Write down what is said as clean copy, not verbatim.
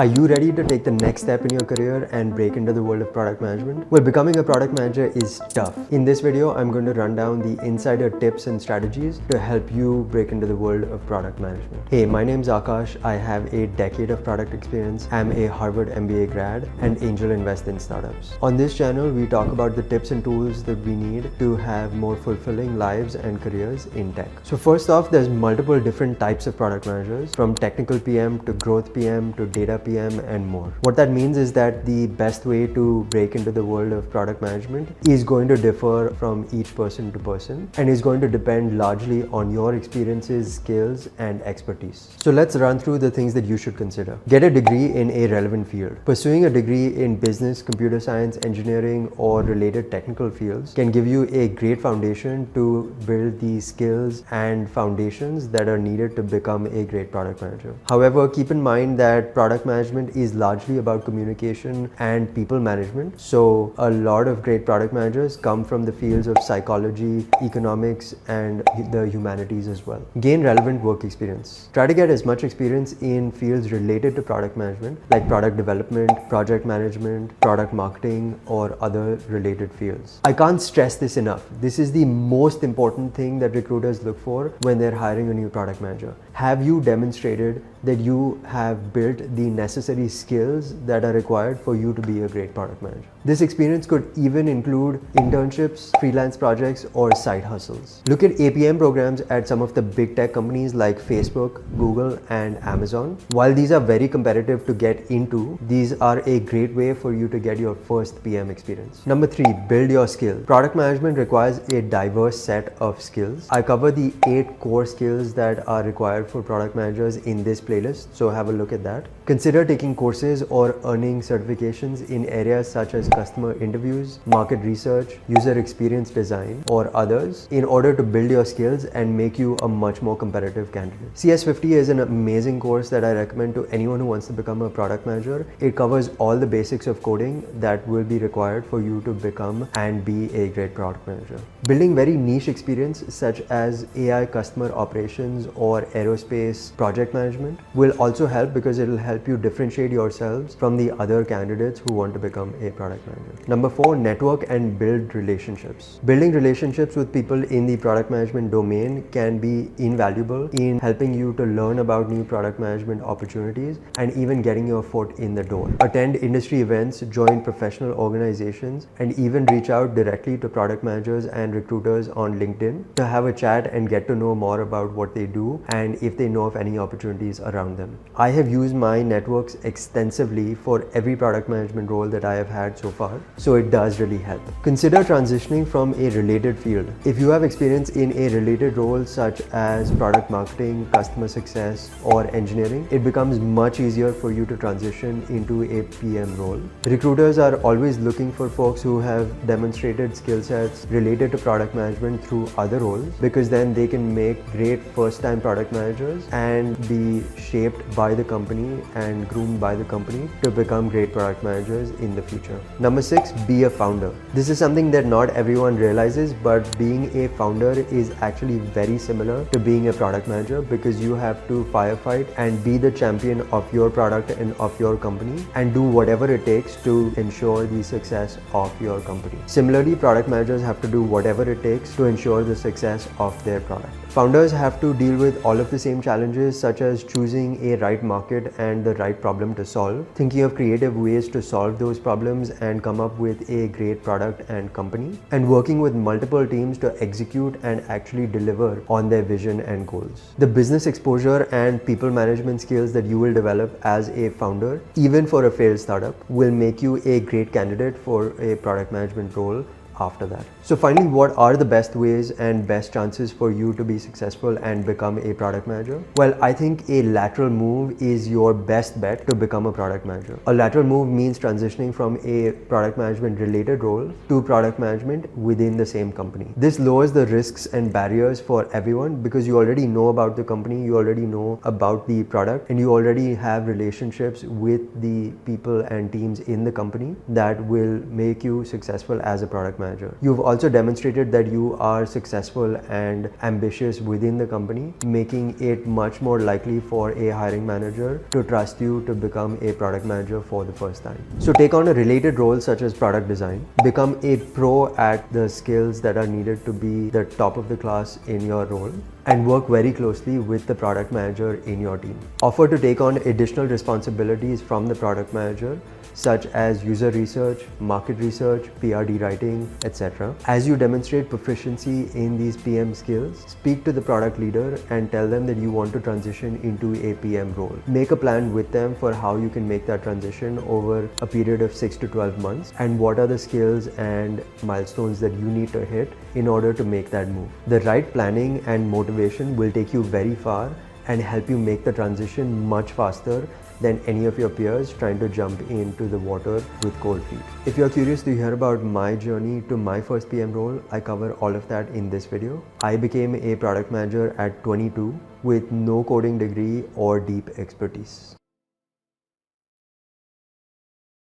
Are you ready to take the next step in your career and break into the world of product management? Well, becoming a product manager is tough. In this video, I'm going to run down the insider tips and strategies to help you break into the world of product management. Hey, my name's Akash. I have a decade of product experience. I'm a Harvard MBA grad and angel invest in startups. On this channel, we talk about the tips and tools that we need to have more fulfilling lives and careers in tech. So first off, there's multiple different types of product managers, from technical PM to growth PM to data PM and more. What that means is that the best way to break into the world of product management is going to differ from each person to person and is going to depend largely on your experiences, skills, and expertise. So let's run through the things that you should consider. Get a degree in a relevant field. Pursuing a degree in business, computer science, engineering, or related technical fields can give you a great foundation to build the skills and foundations that are needed to become a great product manager. However, keep in mind that product management is largely about communication and people management. So a lot of great product managers come from the fields of psychology, economics, and the humanities as well. Gain relevant work experience. Try to get as much experience in fields related to product management, like product development, project management, product marketing, or other related fields. I can't stress this enough. This is the most important thing that recruiters look for when they're hiring a new product manager. Have you demonstrated that you have built the necessary skills that are required for you to be a great product manager? This experience could even include internships, freelance projects, or side hustles. Look at APM programs at some of the big tech companies like Facebook, Google, and Amazon. While these are very competitive to get into, these are a great way for you to get your first PM experience. Number 3, build your skill. Product management requires a diverse set of skills. I cover the 8 core skills that are required for product managers in this playlist, so have a look at that. Consider taking courses or earning certifications in areas such as customer interviews, market research, user experience design, or others in order to build your skills and make you a much more competitive candidate. CS50 is an amazing course that I recommend to anyone who wants to become a product manager. It covers all the basics of coding that will be required for you to become and be a great product manager. Building very niche experience such as AI customer operations or aerospace project management will also help, because it will help you differentiate yourselves from the other candidates who want to become a product manager. Number 4, network and build relationships. Building relationships with people in the product management domain can be invaluable in helping you to learn about new product management opportunities and even getting your foot in the door. Attend industry events, join professional organizations, and even reach out directly to product managers and recruiters on LinkedIn to have a chat and get to know more about what they do and if they know of any opportunities around them. I have used my networks extensively for every product management role that I have had so far, so it does really help. Consider transitioning from a related field. If you have experience in a related role such as product marketing, customer success, or engineering, it becomes much easier for you to transition into a PM role. Recruiters are always looking for folks who have demonstrated skill sets related to product management through other roles, because then they can make great first-time product managers and be shaped by the company and groomed by the company to become great product managers in the future. Number 6, be a founder. This is something that not everyone realizes, but being a founder is actually very similar to being a product manager, because you have to firefight and be the champion of your product and of your company and do whatever it takes to ensure the success of your company. Similarly, product managers have to do whatever it takes to ensure the success of their product. Founders have to deal with all of the same challenges, such as choosing a right market and the right problem to solve, thinking of creative ways to solve those problems and come up with a great product and company, and working with multiple teams to execute and actually deliver on their vision and goals. The business exposure and people management skills that you will develop as a founder, even for a failed startup, will make you a great candidate for a product management role after that. So finally, what are the best ways and best chances for you to be successful and become a product manager? Well, I think a lateral move is your best bet to become a product manager. A lateral move means transitioning from a product management related role to product management within the same company. This lowers the risks and barriers for everyone, because you already know about the company, you already know about the product, and you already have relationships with the people and teams in the company that will make you successful as a product manager. You've also demonstrated that you are successful and ambitious within the company, making it much more likely for a hiring manager to trust you to become a product manager for the first time. So take on a related role such as product design, become a pro at the skills that are needed to be the top of the class in your role, and work very closely with the product manager in your team. Offer to take on additional responsibilities from the product manager, such as user research, market research, PRD writing, etc. As you demonstrate proficiency in these PM skills, speak to the product leader and tell them that you want to transition into a PM role. Make a plan with them for how you can make that transition over a period of 6 to 12 months, and what are the skills and milestones that you need to hit in order to make that move. The right planning and motivation will take you very far and help you make the transition much faster than any of your peers trying to jump into the water with cold feet. If you're curious to hear about my journey to my first PM role, I cover all of that in this video. I became a product manager at 22 with no coding degree or deep expertise.